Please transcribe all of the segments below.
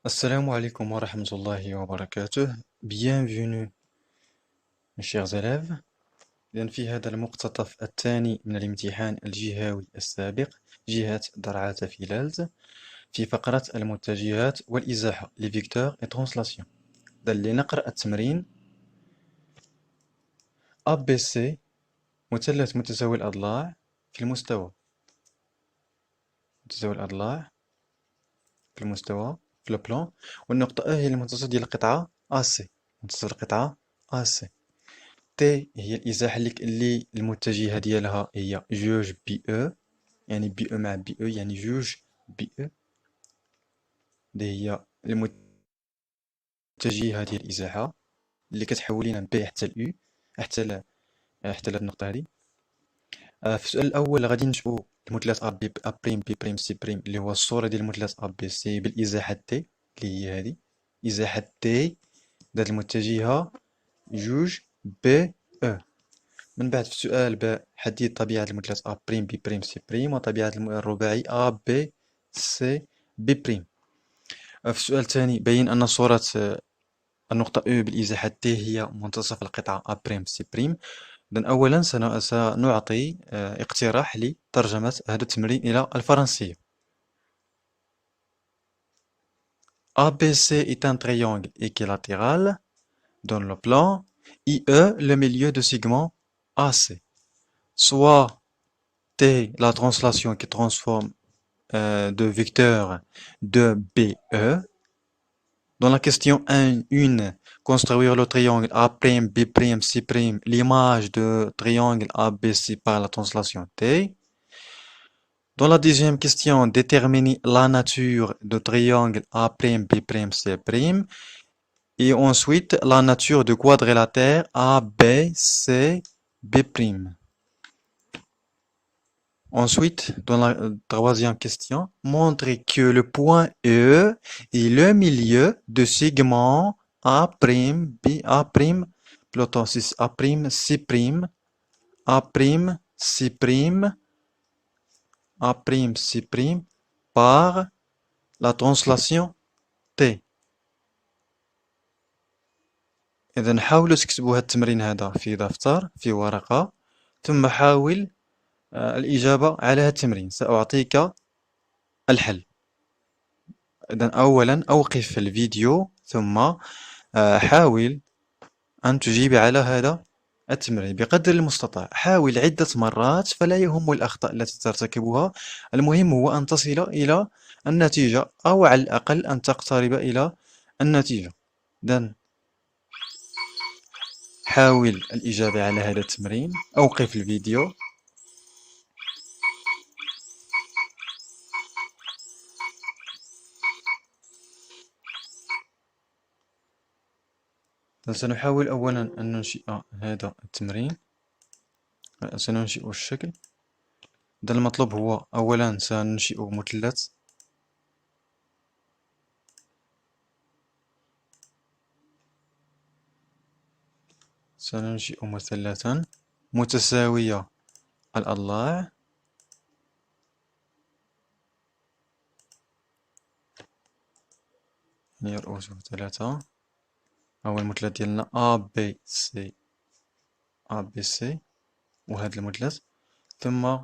Assalamu alaikum wa rahmatullahi wa barakatuh. Bienvenue mes chers élèves. إذن في هذا المقتطف الثاني من الامتحان الجهوي السابق جهة درعا فيلالز في فقرة المتجهات والإزاحة les vecteurs et translation. إذن لنقرأ التمرين ABC مثلث متساوي الأضلاع في المستوى متساوي الأضلاع في المستوى في البلان، والنقطة A هي المنتصف ديال القطعة AC، منتصف القطعة AC. تي هي الإزاحة اللي المتجهة ديالها هي جوج بي او، يعني بي او مع بي او يعني جوج بي او، اللي هي المتجهة ديال الإزاحة اللي كتحول لينا بي حتى اليو حتى لهاد النقطة هادي. في السؤال الأول غادي نشوفو المثلث أ بي أ بريم بي بريم سي بريم اللي هو الصورة ديال المثلث أ بي سي بالإزاحة تي اللي هي هادي، إزاحة تي ذات المتجهة جوج بي او. من بعد في السؤال ب حدد طبيعة المثلث أ بريم بي بريم سي بريم وطبيعة الرباعي أ بي سي بي بريم. في السؤال الثاني بين أن صورة النقطة أو بالإزاحة T هي منتصف القطعة أ بريم سي بريم. إذن أولا سنعطي اقتراح لترجمة هذا التمرين إلى الفرنسية. ABC est un triangle équilatéral dans le plan IE le milieu de segment AC. Soit T la translation qui transforme de vecteur de BE. Dans la question 1, construire le triangle A', B', C', l'image de triangle ABC par la translation T. Dans la deuxième question, déterminer la nature de triangle A', B', C'. Et ensuite, la nature de quadrilatère A, B, C, B'. Ensuite, dans la troisième question, montrer que le point E est le milieu de segment A', B, A', plutôt A', C', A', C', A', C' par la translation T. إذا حاولوا تكتبوا هذا التمرين هذا في دفتر في ورقة، ثم حاول الإجابة على هذا التمرين. سأعطيك الحل. إذا أولا أوقف الفيديو ثم حاول أن تجيب على هذا التمرين بقدر المستطاع. حاول عدة مرات، فلا يهم الأخطاء التي ترتكبها، المهم هو أن تصل إلى النتيجة أو على الأقل أن تقترب إلى النتيجة. إذن حاول الإجابة على هذا التمرين، أوقف الفيديو. سنحاول أولا أن ننشئ هذا التمرين. سننشئ الشكل. إذن المطلوب هو أولا سننشئ مثلث سننشئ مثلثا متساوية الأضلاع يعني رؤوسه ثلاثة. أول مثلث ديالنا A B C A B C وهذا المثلث، ثم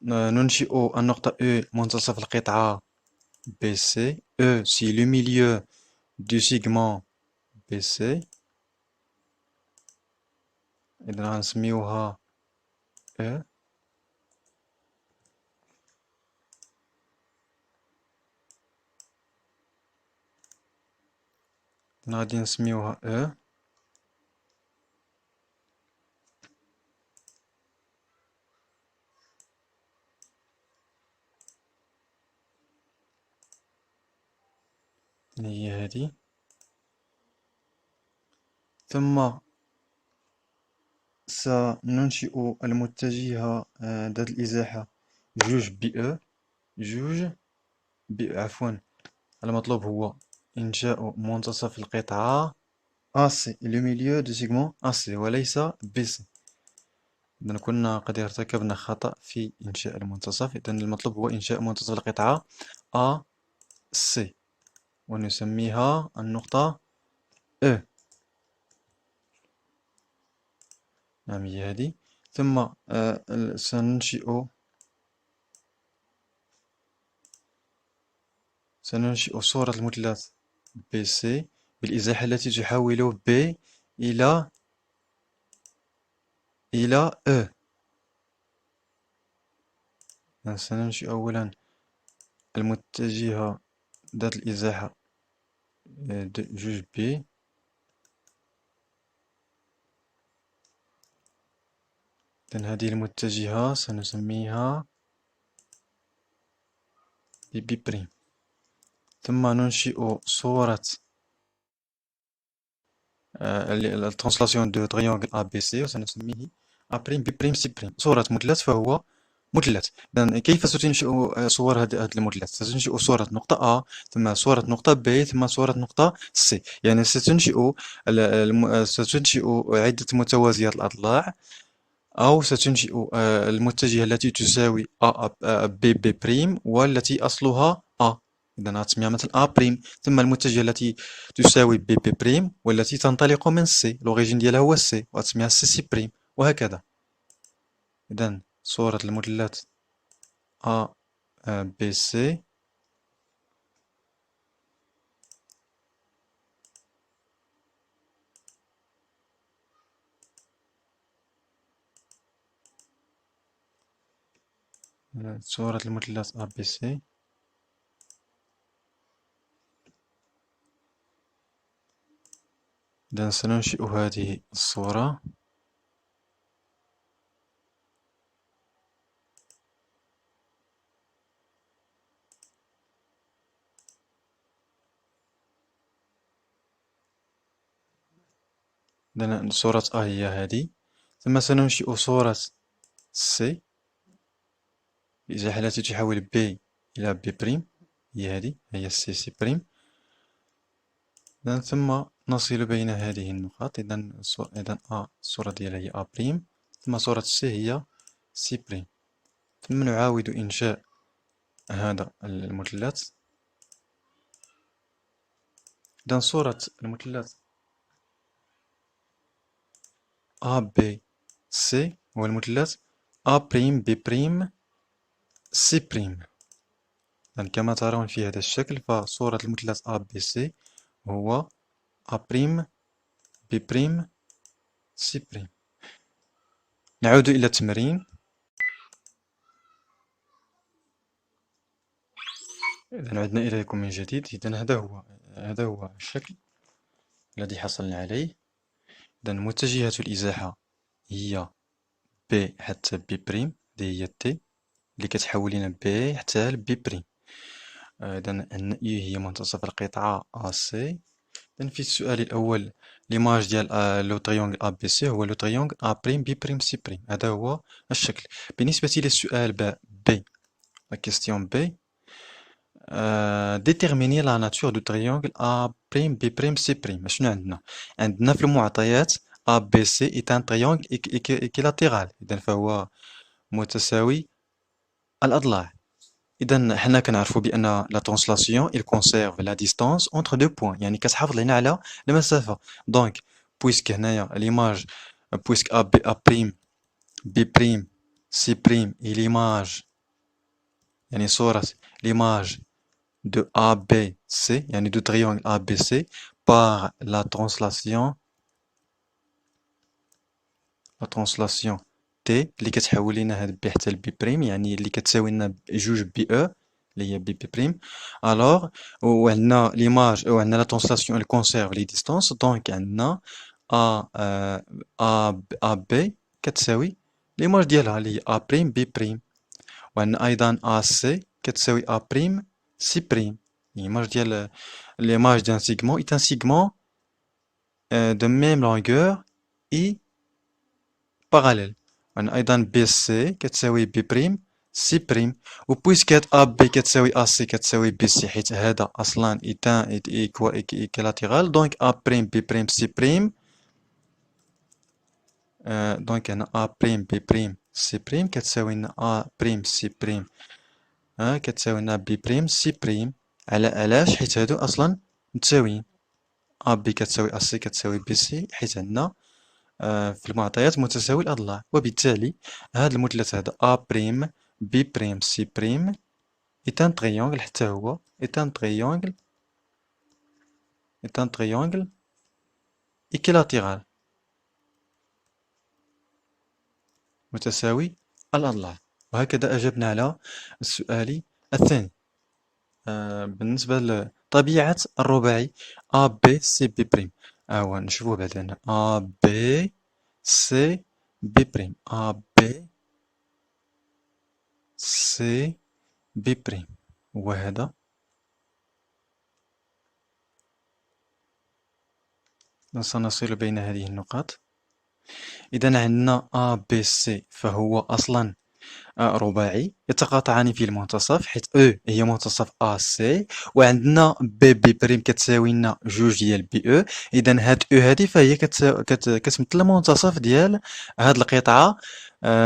ننشئ النقطة E منتصف القطعة BC. E c'est le milieu du segment BC. إذا غنسميوها E. غادي نسميوها E. هي هذه. ثم سننشئ المتجهة ذات الإزاحة جوج بي او. جوج بي عفوا، المطلوب هو إنشاء منتصف القطعة AC le milieu du segment AC وليس BC. إذا كنا قد ارتكبنا خطأ في إنشاء المنتصف. إذا المطلوب هو إنشاء منتصف القطعة A سي، ونسميها النقطة E. نعم هي هذه. ثم سننشئ صورة المثلث BC بالإزاحة التي تحول B إلى E. سننشئ أولا المتجهة ذات الإزاحة جوج B. إذن هذه المتجهة سنسميها B'. ثم ننشئ صورة الترانسلاسيون دو تريونغل ABC وسنسميه A', B', C'. صورة مثلث فهو مثلث. إذن كيف ستنشئ صور هذا المثلث؟ ستنشئ صورة نقطة A، ثم صورة نقطة B، ثم صورة نقطة C. يعني ستنشئ عدة متوازيات الأضلاع، أو ستنشئ المتجهة التي تساوي B'، والتي أصلها A. إذا غتسميها مثلا A'. ثم المتجهة التي تساوي B'، والتي تنطلق من C، لوريجين ديالها هو C، وغتسميها C'، وهكذا. إذا صورة المثلث ABC صورة المثلث ABC. إذا سننشئ هذه الصورة. إذا صورة A هي هذه. ثم سننشئ صورة C الإزاحة التي تحول B إلى B'، هي هذه، هي C'. إذن ثم نصل بين هذه النقاط. إذن A الصورة ديالها هي A'، ثم صورة C هي C'. ثم نعاود إنشاء هذا المثلث. إذن صورة المثلث ABC هو المثلث A', B', C'. إذن كما ترون في هذا الشكل، فصورة المثلث ABC هو A', B', C'. نعود إلى التمرين. إذا عدنا إليكم من جديد. إذا هذا هو الشكل الذي حصلنا عليه. إذا متجهة الإزاحة هي B حتى B'، هذه هي T اللي كتحول لنا B حتى ل B'. إذا عندنا E هي منتصف القطعة AC. إذا في السؤال الأول ليماج ديال لو تريونغل ABC هو لو تريونغل A', B', C'. هذا هو الشكل. بالنسبة للسؤال B، la question B، déterminer la nature du triangle A', B', C'. شنو عندنا؟ عندنا في المعطيات ABC est un triangle équilatéral. إذا فهو متساوي الأضلاع. إذا حنا كنعرفوا بأن la translation il conserve la distance entre deux points، يعني كتحافظ لنا على المسافة. دونك بويسك هنايا l'image، بويسك A', B', C' est l'image، يعني صورة l'image de ABC، يعني du triangle ABC par la translation T اللي كتحول لنا هاد B حتى ل B'، يعني اللي كتساوي لنا جوج BE اللي هي B'. الوغ وعندنا l'image وعندنا la translation elle conserve les distances. دونك عندنا AB كتساوي l'image ديالها اللي هي A', B'. وعندنا أيضا AC كتساوي A', C'. L'image d'un segment est un segment de même longueur et parallèle. وعندنا أيضا BC كتساوي B', C'. وبويسك هاد AB كتساوي AC كتساوي BC، حيت هذا أصلا équilatéral، دونك A', B', C'. دونك هنا A', B', C' كتساوي لنا A', C'. كتساوي لنا B', C'. علاش؟ حيت هادو اصلا متساويين. ا بي كتساوي ا سي كتساوي بي سي، حيت عندنا في المعطيات متساوي الاضلاع، وبالتالي هاد المثلث هذا ا بريم بي بريم سي بريم est un triangle حتى هو est un triangle équilatéral متساوي الأضلاع. وهكذا أجبنا على السؤال الثاني. بالنسبة لطبيعة الرباعي A B C B بريم، هو نشوفوه بعد هنا A B C B بريم A B C B بريم، وهذا سنصل بين هذه النقاط. إذا عندنا A B C فهو أصلا رباعي يتقاطعان في المنتصف، حيث او هي منتصف ا سي، وعندنا بي بي بريم كتساوي لنا جوج ديال بي او. اذا هاد او هادي فهي كتمثل المنتصف ديال هاد القطعه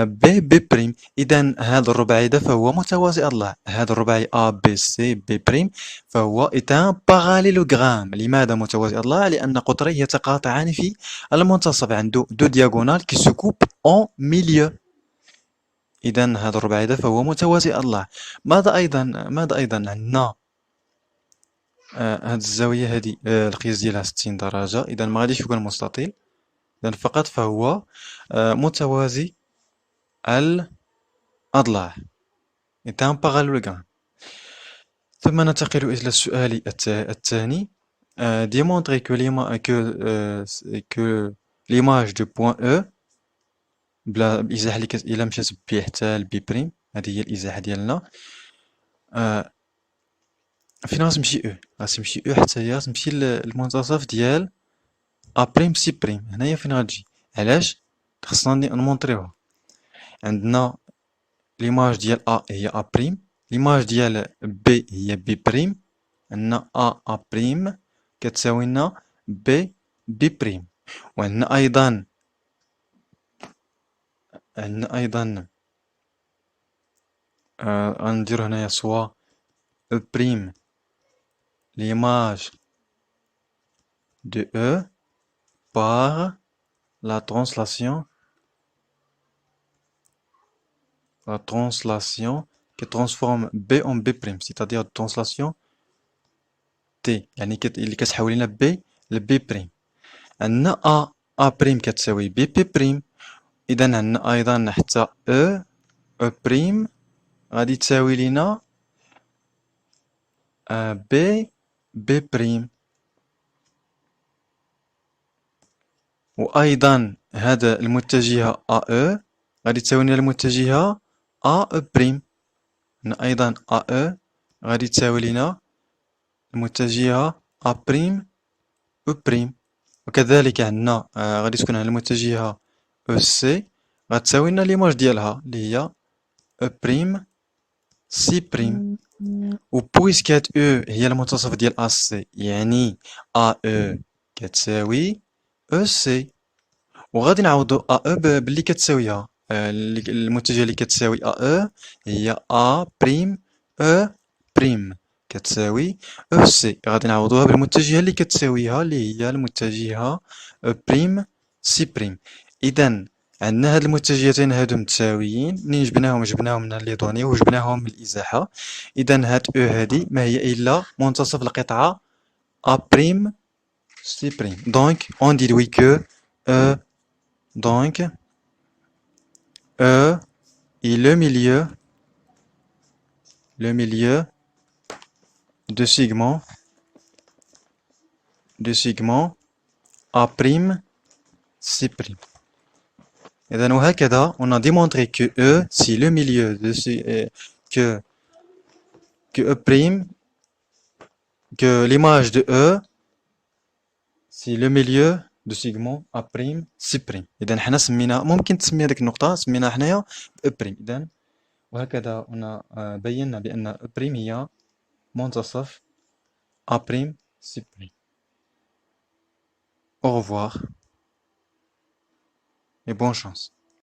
بي بي بريم. اذا هاد الرباعي هذا فهو متوازي اضلاع. هاد الرباعي ا بي سي بي بريم فهو ان باراليلوغرام. لماذا متوازي اضلاع؟ لان قطريه يتقاطعان في المنتصف، عنده دو دياغونال كي سو كوب اون ميليو. إذا هذا الرباعي هذا فهو متوازي الضلع. ماذا أيضا عندنا هاد الزاوية هذه القياس ديالها 60 درجة، إذا ما غاديش يكون مستطيل، إذا فقط فهو متوازي الأضلاع. إذا بارالوغرام. ثم ننتقل إلى السؤال الثاني. démontrer que l'image du point E بلا الازاحه اللي الا مشات بي حتى لبي بريم، هذه هي الازاحه ديالنا. فين غتمشي او؟ غتمشي او حتى هي غتمشي للمنتصف ديال ا بريم سي بريم. هنايا فين غتجي؟ علاش؟ خصنا نمونطريوها. عندنا ليماج ديال ا هي ا بريم، ليماج ديال بي هي بي بريم، عندنا ا بريم كتساوي لنا بي بي بريم. وعندنا ايضا غنديرو هنايا سوا او بريم l'image de E par la translation qui transforme B en B', c'est-à-dire translation T، يعني اللي كتحول لنا B ل B'. عندنا A بريم كتساوي B B بريم، إذا عندنا أيضا حتى E بريم غادي تساوي لنا B B بريم. وأيضا هذا المتجهة AE غادي تساوي لنا المتجهة AE بريم. هنا أيضا AE غادي تساوي لنا المتجهة A بريم أو بريم. وكذلك عندنا غادي تكون على المتجهة أو سي غتساوي لنا ليماج ديالها اللي هي أو بريم سي بريم. و بويسك هاد أو هي المنتصف ديال أ سي، يعني أ أو كتساوي أو سي. وغادي نعوضو أ أو باللي كتساويها، المتجهة اللي كتساوي أ أو هي أ بريم أو بريم كتساوي أو سي. غادي نعوضوها بالمتجهة اللي كتساويها اللي هي المتجهة أو بريم سي بريم. إذا عندنا هاد المتجهتين هادو متساويين، منين جبناهم من لي دوني وجبناهم من الإزاحة. إذا هاد أو هادي ما هي إلا منتصف القطعة أ بريم سي بريم. دونك أون ديدوي كو أو donc E est le milieu de segment A prime C prime. Et donc وهكذا on a démontré que E c'est le milieu de que E prime, que l'image de E c'est le milieu de segment A prime C prime. إذا حنا سمينا، ممكن تسمي هذيك النقطة سميناها حنايا E prime. إذا وهكذا هنا بينا بأن E prime هي منتصف A prime C prime. Au revoir et bonne chance.